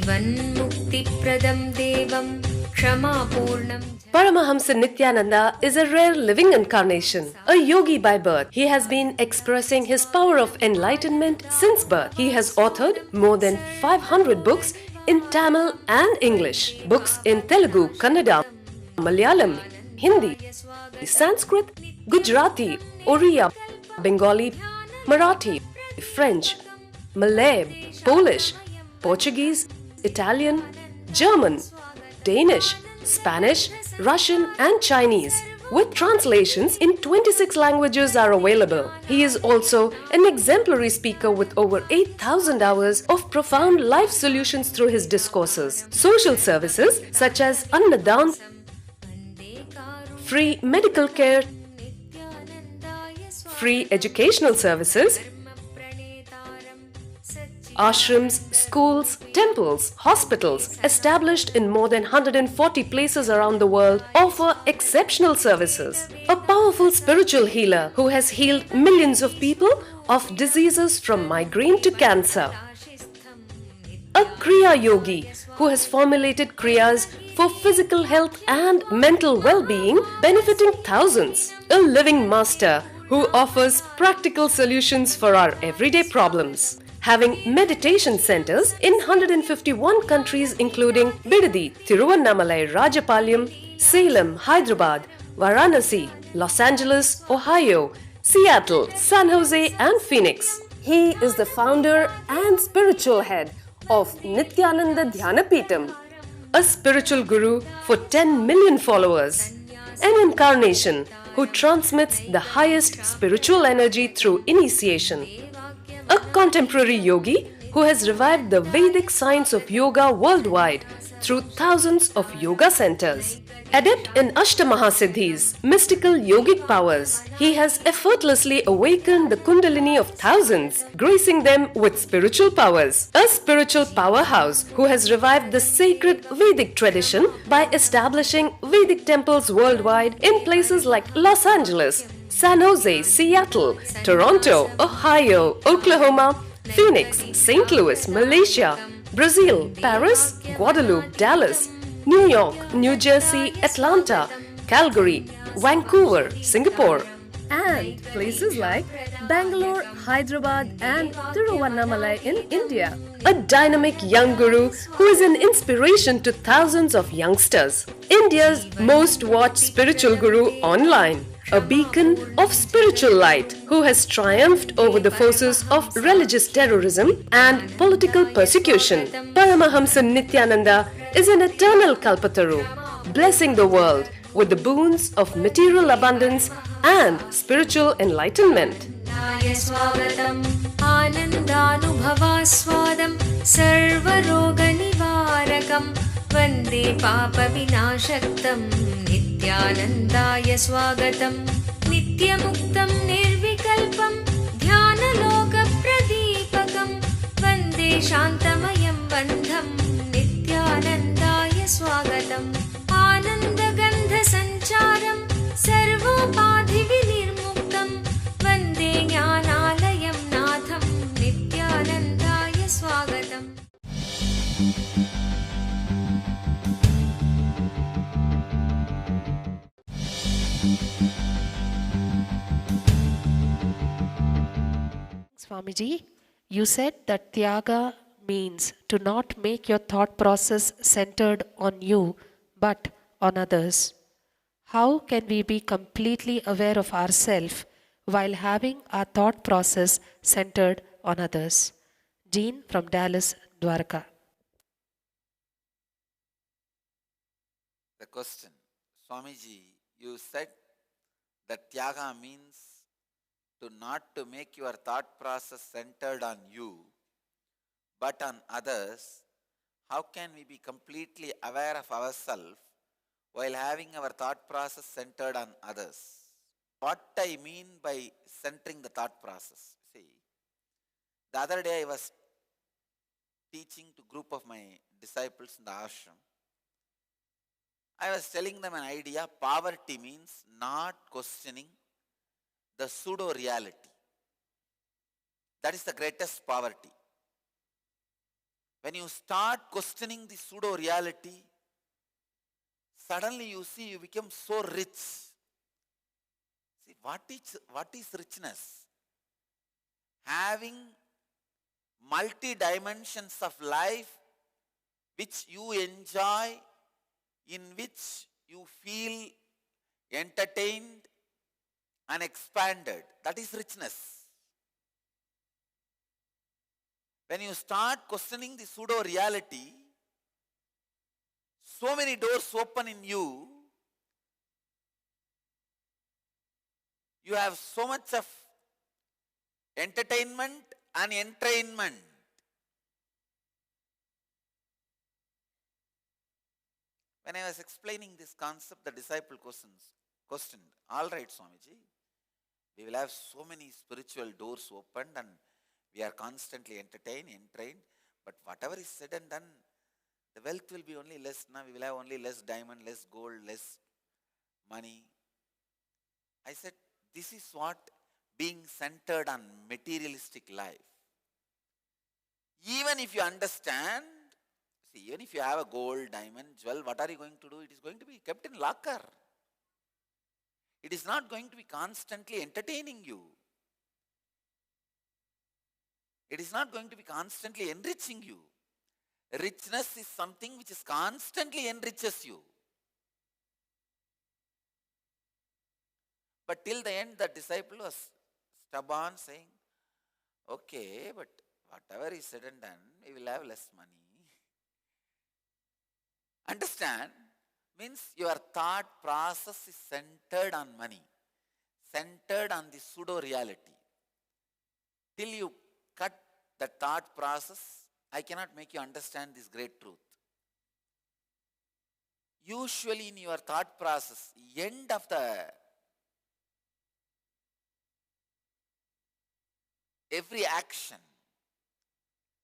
जीवन्मुक्तिप्रदं देवं क्षमापूर्णं Paramahamsa Nityananda is a rare living incarnation, a yogi by birth. He has been expressing his power of enlightenment since birth. He has authored more than 500 books in Tamil and English, books in Telugu, Kannada, Malayalam, Hindi, Sanskrit, Gujarati, Oriya, Bengali, Marathi, French, Malay, Polish, Portuguese, Italian, German, Danish, Spanish, Russian and Chinese, with translations in 26 languages are available. He is also an exemplary speaker with over 8,000 hours of profound life solutions through his discourses. Social services such as Annadan, free medical care, free educational services, ashrams, schools, temples, hospitals established in more than 140 places around the world offer exceptional services. A powerful spiritual healer who has healed millions of people of diseases from migraine to cancer. A Kriya Yogi who has formulated Kriyas for physical health and mental well-being, benefiting thousands. A living master who offers practical solutions for our everyday problems. Having meditation centers in 151 countries including Bidadi, Tiruvannamalai, Rajapalyam, Salem, Hyderabad, Varanasi, Los Angeles, Ohio, Seattle, San Jose and Phoenix. He is the founder and spiritual head of Nityananda Dhyanapitham, a spiritual guru for 10 million followers, an incarnation who transmits the highest spiritual energy through initiation. A contemporary yogi who has revived the Vedic science of yoga worldwide through thousands of yoga centers. Adept in Ashtamahasiddhis, mystical yogic powers, he has effortlessly awakened the Kundalini of thousands, gracing them with spiritual powers. A spiritual powerhouse who has revived the sacred Vedic tradition by establishing Vedic temples worldwide in places like Los Angeles, San Jose, Seattle, Toronto, Ohio, Oklahoma, Phoenix, St. Louis, Malaysia, Brazil, Paris, Guadeloupe, Dallas, New York, New Jersey, Atlanta, Calgary, Vancouver, Singapore, and places like Bangalore, Hyderabad, and Tiruvannamalai in India. A dynamic young guru who is an inspiration to thousands of youngsters. India's most watched spiritual guru online. A beacon of spiritual light who has triumphed over the forces of religious terrorism and political persecution. Paramahamsa Nityananda is an eternal Kalpataru, blessing the world with the boons of material abundance and spiritual enlightenment. आनन्दानुभवास्वादं सर्वरोगनिवारकं वन्दे पापविनाशक्तं नित्यानन्दाय स्वागतं नित्यमुक्तं निर्विकल्पं ध्यानलोकप्रदीपकं वन्दे शान्तमयं बन्धं नित्यानन्दाय स्वागतम् आनन्दगन्धसञ्चारं सर्वोपाधिविनिर्मुक्तं वन्दे ज्ञानालयं नाथं नित्यानन्दाय स्वागतम्. Swamiji, you said that Tyaga means to not make your thought process centered on you but on others. How can we be completely aware of ourselves while having our thought process centered on others? Jean from Dallas, Dwarka. The question, Swamiji, you said that Tyaga means not to make your thought process centered on you, but on others. How can we be completely aware of ourselves while having our thought process centered on others? What I mean by centering the thought process. See, the other day I was teaching to a group of my disciples in the ashram. I was telling them an idea. Poverty means not questioning the pseudo-reality. That is the greatest poverty. When you start questioning the pseudo reality, suddenly you see you become so rich. See, what is richness? Having multi dimensions of life which you enjoy, in which you feel entertained and expanded. That is richness. When you start questioning the pseudo reality, so many doors open in you. You have so much of entertainment and entrainment. When I was explaining this concept, the disciple questioned, all right, Swamiji, we will have so many spiritual doors opened and we are constantly entertained, entrained, but whatever is said and done, the wealth will be only less. Now we will have only less diamond, less gold, less money. I said, this is what being centered on materialistic life. Even if you understand, see, even if you have a gold, diamond, jewel, what are you going to do? It is going to be kept in locker. It is not going to be constantly entertaining you. It is not going to be constantly enriching you. Richness is something which is constantly enriches you. But till the end, the disciple was stubborn, saying, okay, but whatever is said and done, we will have less money. Understand? Means your thought process is centered on money, centered on the pseudo reality. Till you cut the thought process, I cannot make you understand this great truth. Usually in your thought process, end of the every action,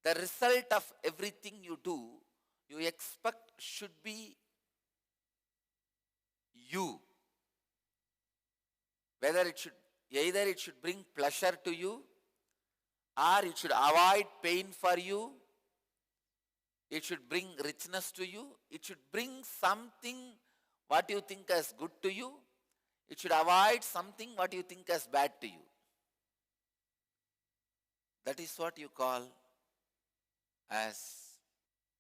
the result of everything you do, you expect should be you. Whether either it should bring pleasure to you, or it should avoid pain for you, it should bring richness to you, it should bring something what you think as good to you, it should avoid something what you think as bad to you. That is what you call as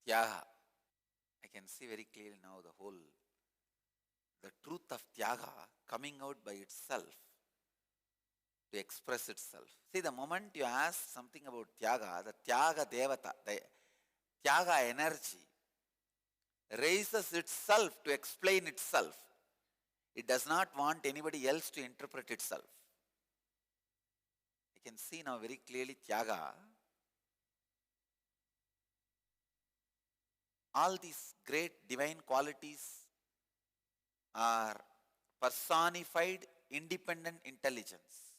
tyaga. I can see very clearly now the truth of tyaga coming out by itself to express itself. See, the moment you ask something about tyaga, the tyaga devata, the tyaga energy raises itself to explain itself. It does not want anybody else to interpret itself. I can see now very clearly tyaga. All these great divine qualities are personified independent intelligence.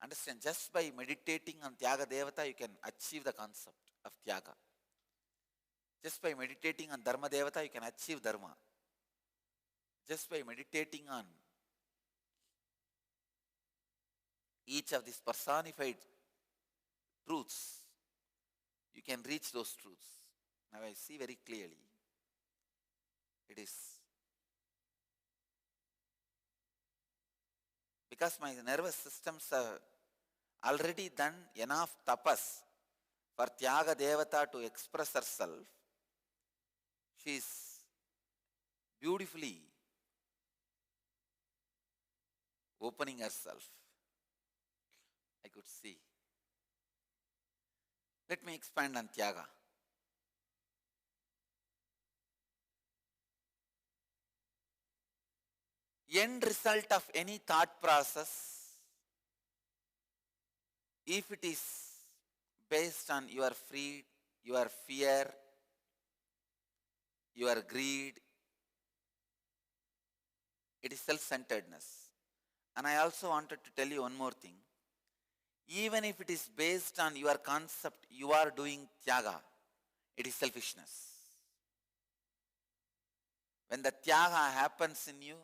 Understand, just by meditating on Tyaga Devata, you can achieve the concept of Tyaga. Just by meditating on Dharma Devata, you can achieve Dharma. Just by meditating on each of these personified truths, you can reach those truths. Now I see very clearly, it is because my nervous systems have already done enough tapas for Tyaga Devata to express herself. She is beautifully opening herself. I could see. Let me expand on Tyaga. End result of any thought process, if it is based on your fear, your greed, it is self-centeredness. And I also wanted to tell you one more thing. Even if it is based on your concept, you are doing tyaga, it is selfishness. When the tyaga happens in you,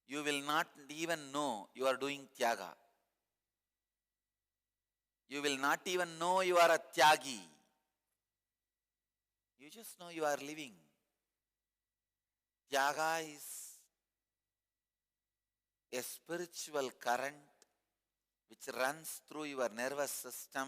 you will not even know you are doing tyaga. You will not even know you are a tyagi. You just know you are living. Tyaga is a spiritual current which runs through your nervous system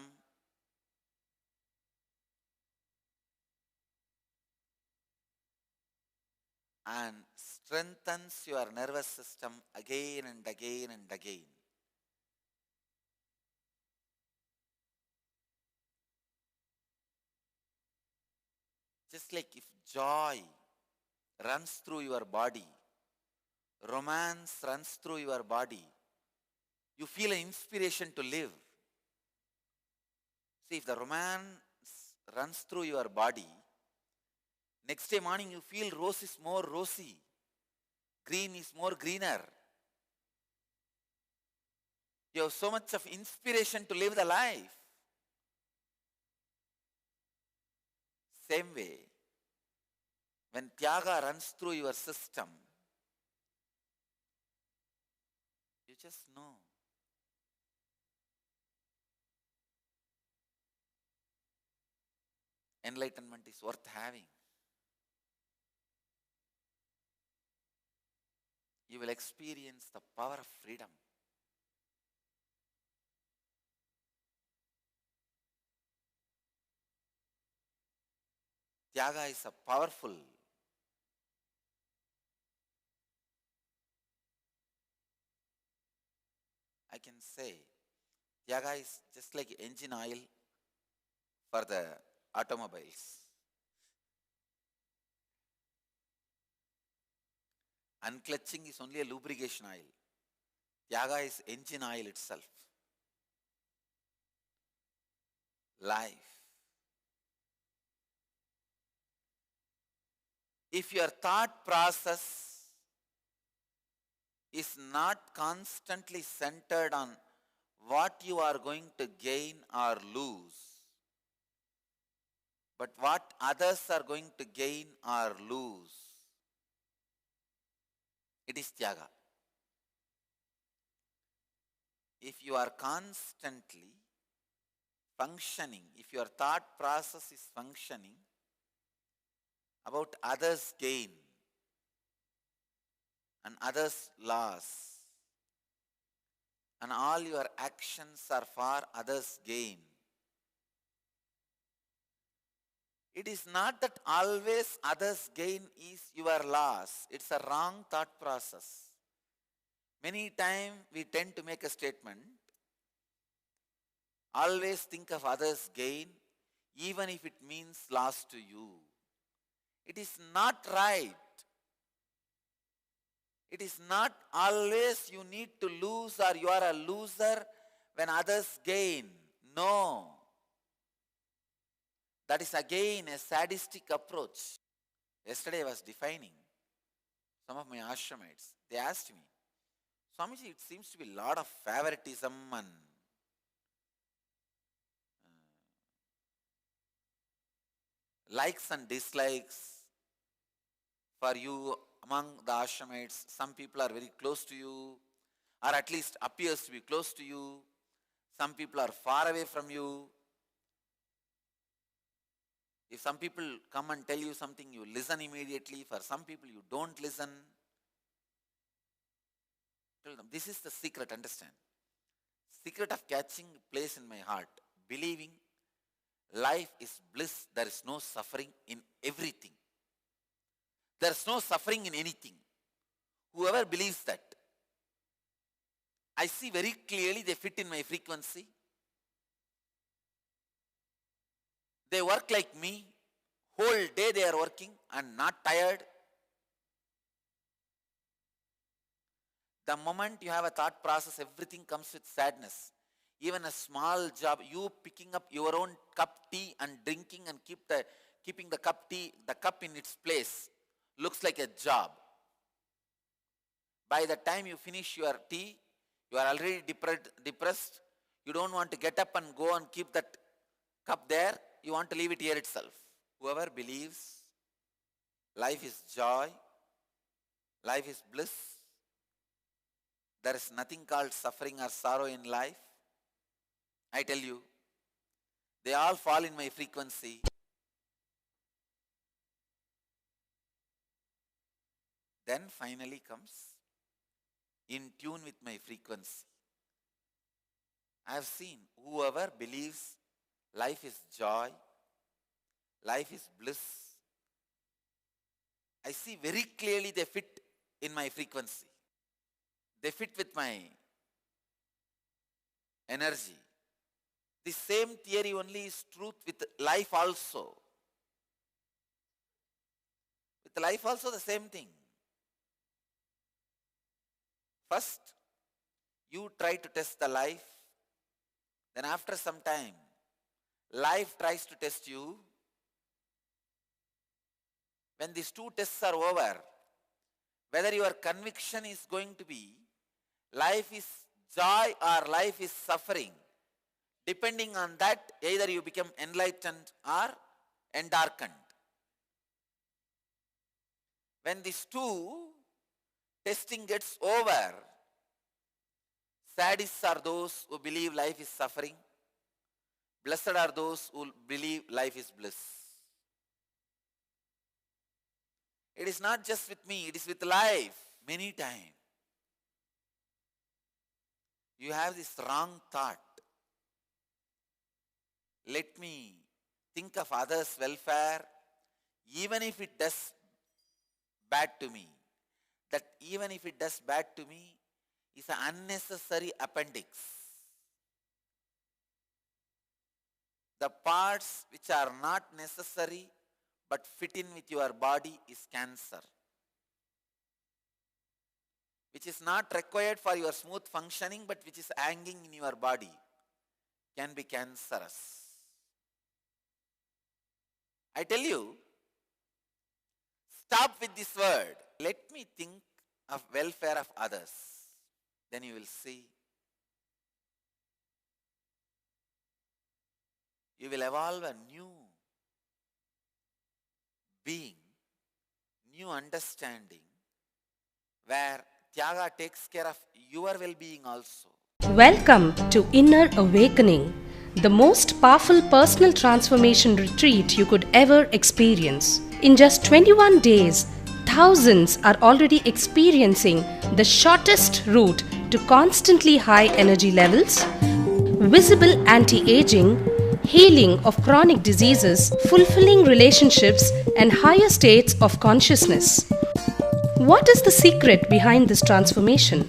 and strengthens your nervous system again and again and again. Just like if joy runs through your body, romance runs through your body, you feel an inspiration to live. See, if the romance runs through your body, next day morning you feel rose is more rosy, green is more greener. You have so much of inspiration to live the life. Same way, when Tyaga runs through your system, you just know. Enlightenment is worth having. You will experience the power of freedom. Tyaga is a powerful I can say, Tyaga is just like engine oil for the automobiles. Unclutching is only a lubrication oil. Tyaga is engine oil itself. Life. If your thought process is not constantly centered on what you are going to gain or lose, but what others are going to gain or lose, it is Tyaga. If you are constantly functioning, if your thought process is functioning about others' gain and others' loss, and all your actions are for others' gain, it is not that always others' gain is your loss. It's a wrong thought process. Many times we tend to make a statement, always think of others' gain, even if it means loss to you. It is not right. It is not always you need to lose or you are a loser when others gain. No. That is again a sadistic approach. Yesterday I was defining some of my ashramites. They asked me, Swamiji, it seems to be a lot of favoritism and likes and dislikes for you among the ashramites. Some people are very close to you, or at least appears to be close to you. Some people are far away from you. If some people come and tell you something, you listen immediately. For some people, you don't listen. Tell them, this is the secret, understand. Secret of catching place in my heart. Believing life is bliss. There is no suffering in everything. There is no suffering in anything. Whoever believes that, I see very clearly they fit in my frequency. They work like me. Whole day they are working and not tired. The moment you have a thought process, everything comes with sadness. Even a small job, you picking up your own cup tea and drinking and keeping the cup in its place, looks like a job. By the time you finish your tea, you are already depressed. You don't want to get up and go and keep that cup there. You want to leave it here itself. Whoever believes life is joy, life is bliss, there is nothing called suffering or sorrow in life, I tell you, they all fall in my frequency. then finally comes in tune with my frequency. I have seen whoever believes life is joy, life is bliss, I see very clearly they fit in my frequency. They fit with my energy. The same theory only is truth with life also. With life also the same thing. First, you try to test the life. Then after some time, life tries to test you. When these two tests are over, whether your conviction is going to be life is joy or life is suffering, depending on that, either you become enlightened or endarkened. When these two testing gets over, sadists are those who believe life is suffering. Blessed are those who believe life is bliss. It is not just with me, it is with life many times. You have this wrong thought. Let me think of others' welfare, even if it does bad to me. That even if it does bad to me is an unnecessary appendix. The parts which are not necessary but fit in with your body is cancer, which is not required for your smooth functioning but which is hanging in your body, can be cancerous. I tell you, stop with this word. Let me think of welfare of others. Then you will see. You will evolve a new being, new understanding, where Tyaga takes care of your well-being also. Welcome to Inner Awakening, the most powerful personal transformation retreat you could ever experience. In just 21 days, thousands are already experiencing the shortest route to constantly high energy levels, visible anti-aging, healing of chronic diseases, fulfilling relationships, and higher states of consciousness. What is the secret behind this transformation?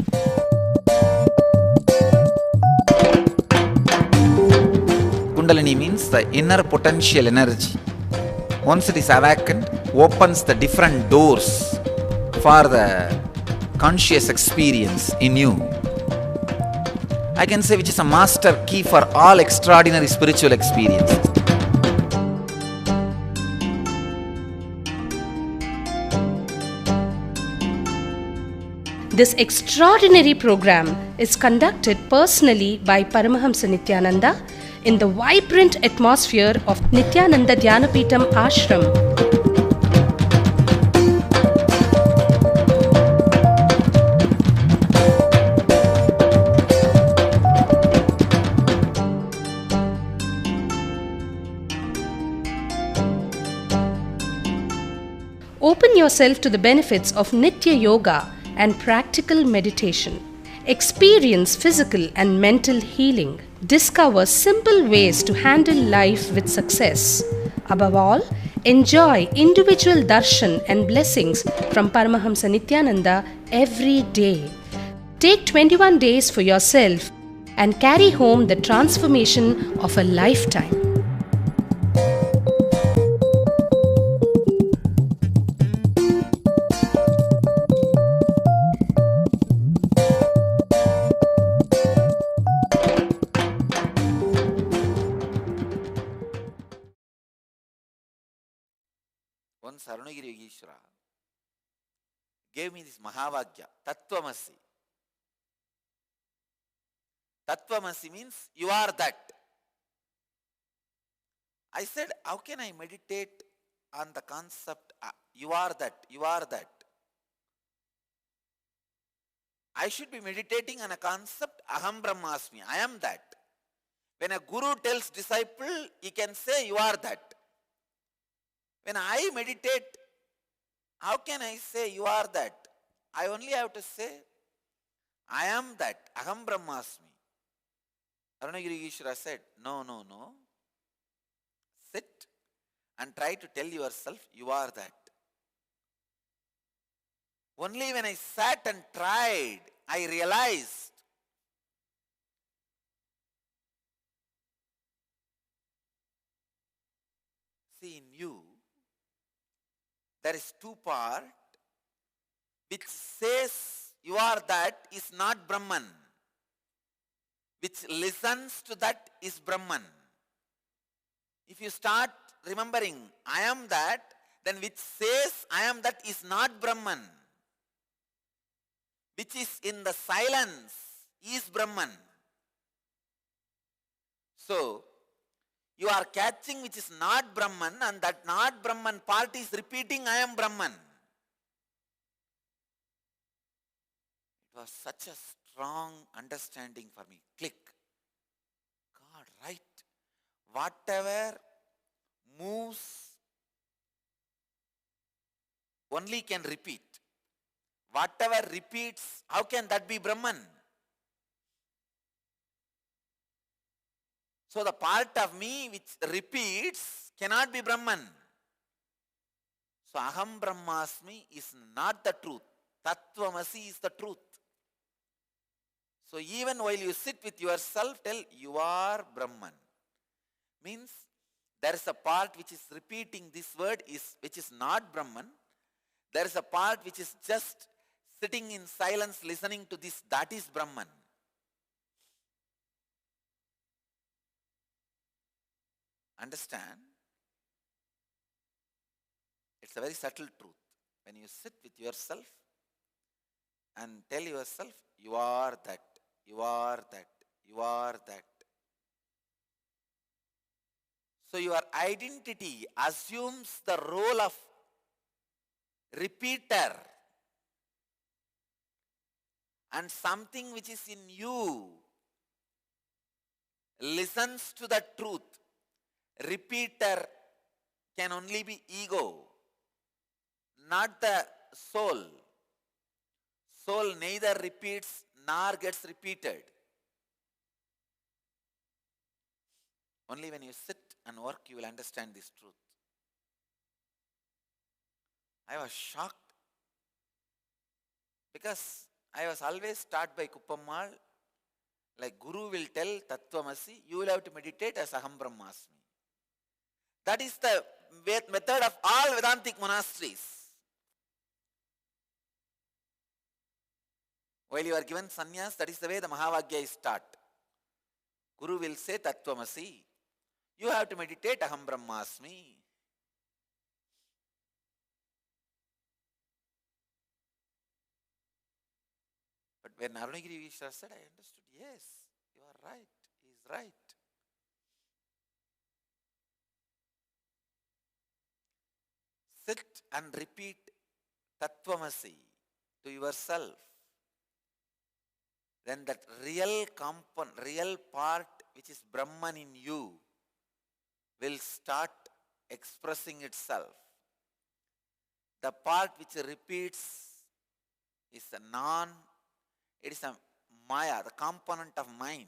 Kundalini means the inner potential energy. Once it is awakened, opens the different doors for the conscious experience in you. I can say which is a master key for all extraordinary spiritual experiences. This extraordinary program is conducted personally by Paramahamsa Nityananda in the vibrant atmosphere of Nityananda Dhyanapitham Ashram. Open yourself to the benefits of Nitya Yoga and practical meditation. Experience physical and mental healing. Discover simple ways to handle life with success. Above all, enjoy individual darshan and blessings from Paramahamsa Nityananda every day. Take 21 days for yourself and carry home the transformation of a lifetime. Once Arunagiri Yogeshwara gave me this Mahavagya, Tattvamasi. Tattvamasi means you are that. I said, how can I meditate on the concept, you are that, you are that? I should be meditating on a concept, Aham Brahmasmi, I am that. When a guru tells disciple, he can say, you are that. When I meditate, how can I say you are that? I only have to say, I am that, Aham Brahmasmi. Arunagiri Ishvara said, no, no, no. Sit and try to tell yourself you are that. Only when I sat and tried, I realized see, in you, there is two part which says you are that is not Brahman. Which listens to that is Brahman. If you start remembering I am that, then which says I am that is not Brahman. Which is in the silence is Brahman. So, you are catching which is not Brahman, and that not Brahman part is repeating I am Brahman. It was such a strong understanding for me. Click. God, right. Whatever moves only can repeat. Whatever repeats, how can that be Brahman? So the part of me which repeats cannot be Brahman. So Aham Brahmasmi is not the truth. Tattvamasi is the truth. So even while you sit with yourself, tell you are Brahman. Means there is a part which is repeating this word which is not Brahman. There is a part which is just sitting in silence listening to this, that is Brahman. Understand? It's a very subtle truth. When you sit with yourself and tell yourself, you are that, you are that, you are that. So your identity assumes the role of repeater, and something which is in you listens to the truth. Repeater can only be ego, not the soul. Soul neither repeats nor gets repeated. Only when you sit and work you will understand this truth. I was shocked because I was always taught by Kuppammal, like Guru will tell Tattvamasi, you will have to meditate as Aham Brahmasmi. That is the method of all Vedantic monasteries. While you are given sannyas, that is the way the Mahavagya is taught. Guru will say Tattvamasi. You have to meditate Aham Brahmasmi. But when Arunagiri Ishvara said, I understood, yes, you are right, he is right. Sit and repeat Tattvamasi to yourself. Then that real part which is Brahman in you will start expressing itself. The part which repeats is it is a Maya, the component of mind.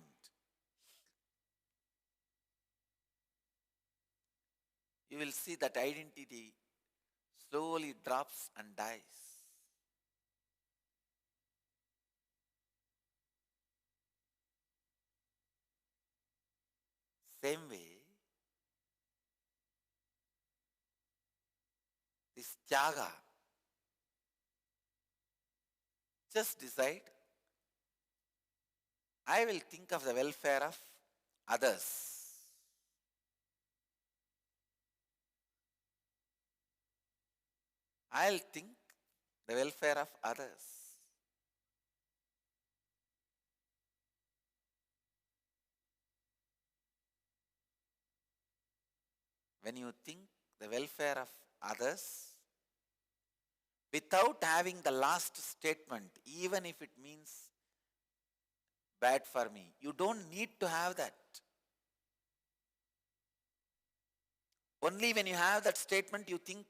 You will see that identity slowly drops and dies. Same way, this tyaga, just decide, I will think of the welfare of others. I'll think the welfare of others. When you think the welfare of others, without having the last statement, even if it means bad for me, you don't need to have that. Only when you have that statement, you think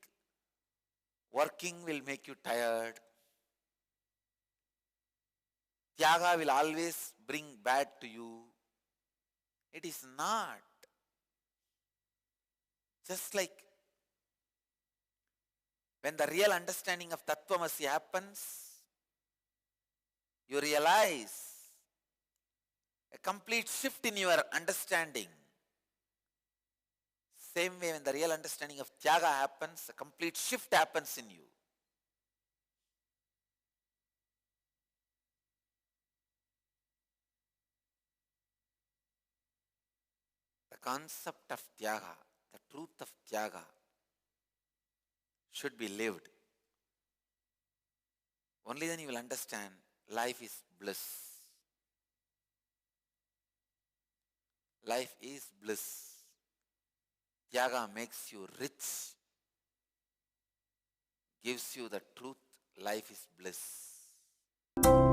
working will make you tired. Tyaga will always bring bad to you. It is not. Just like when the real understanding of Tattvamasi happens, you realize a complete shift in your understanding. Same way when the real understanding of Tyaga happens, a complete shift happens in you. The concept of Tyaga, the truth of Tyaga should be lived. Only then you will understand life is bliss. Life is bliss. Tyaga makes you rich, gives you the truth, life is bliss.